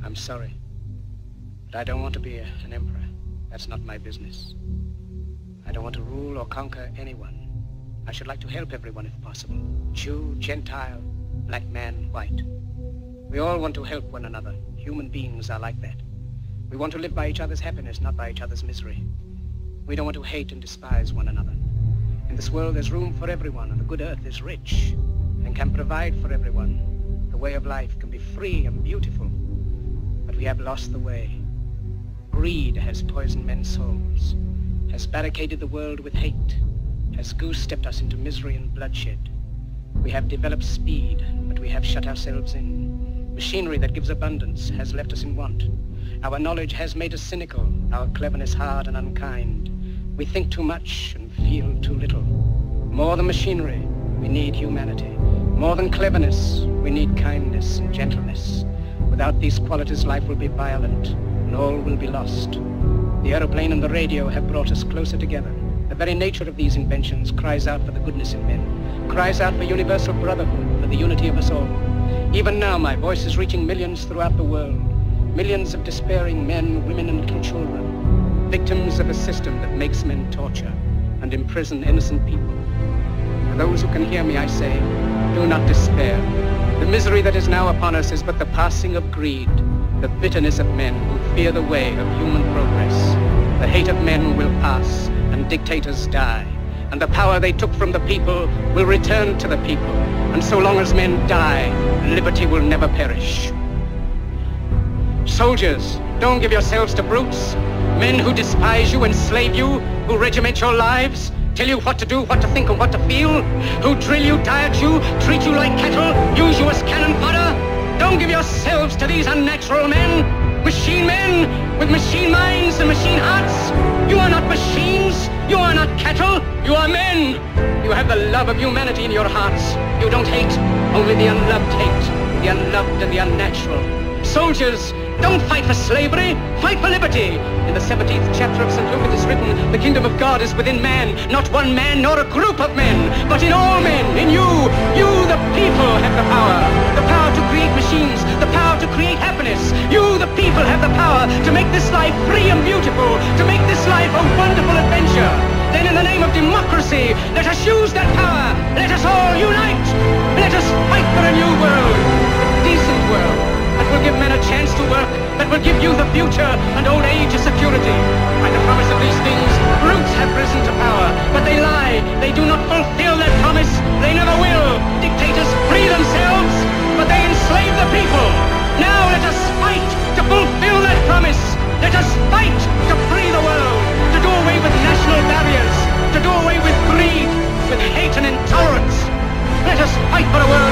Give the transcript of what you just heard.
I'm sorry, but I don't want to be an emperor. That's not my business. I don't want to rule or conquer anyone. I should like to help everyone if possible. Jew, Gentile, black man, white. We all want to help one another. Human beings are like that. We want to live by each other's happiness, not by each other's misery. We don't want to hate and despise one another. In this world there's room for everyone, and the good earth is rich and can provide for everyone. The way of life can be free and beautiful, but we have lost the way. Greed has poisoned men's souls, has barricaded the world with hate, has goose-stepped us into misery and bloodshed. We have developed speed, but we have shut ourselves in. Machinery that gives abundance has left us in want. Our knowledge has made us cynical, our cleverness hard and unkind. We think too much and feel too little. More than machinery, we need humanity. More than cleverness, we need kindness and gentleness. Without these qualities, life will be violent, and all will be lost. The aeroplane and the radio have brought us closer together. The very nature of these inventions cries out for the goodness in men, cries out for universal brotherhood, for the unity of us all. Even now, my voice is reaching millions throughout the world. Millions of despairing men, women, and little children, victims of a system that makes men torture and imprison innocent people. For those who can hear me, I say, do not despair. The misery that is now upon us is but the passing of greed, the bitterness of men who fear the way of human progress. The hate of men will pass, and dictators die, and the power they took from the people will return to the people. And so long as men die, liberty will never perish. Soldiers, don't give yourselves to brutes. Men who despise you, enslave you, who regiment your lives, tell you what to do, what to think, and what to feel, who drill you, diet you, treat you like cattle, use you as cannon fodder. Don't give yourselves to these unnatural men, machine men with machine minds and machine hearts. You are not machines, you are not cattle, you are men. You have the love of humanity in your hearts. You don't hate, only the unloved hate, the unloved and the unnatural. Soldiers, don't fight for slavery, fight for liberty. In the 17th chapter of St. Luke it is written, the kingdom of God is within man, not one man nor a group of men, but in all men, in you. You, the people, have the power to create machines, the power to create happiness. You, the people, have the power to make this life free and beautiful, to make this life a wonderful adventure. Then in the name of democracy, let us use that power. Let us all unite. Let us fight for a new world, a decent world, that will give men a chance to work, that will give you the future and old age a security. By the promise of these things, brutes have risen to power, but they lie. They do not fulfill that promise. They never will. Dictators free themselves, but they enslave the people. Now let us fight to fulfill that promise. Let us fight to free the world, to do away with national barriers, to do away with greed, with hate and intolerance. Let us fight for a world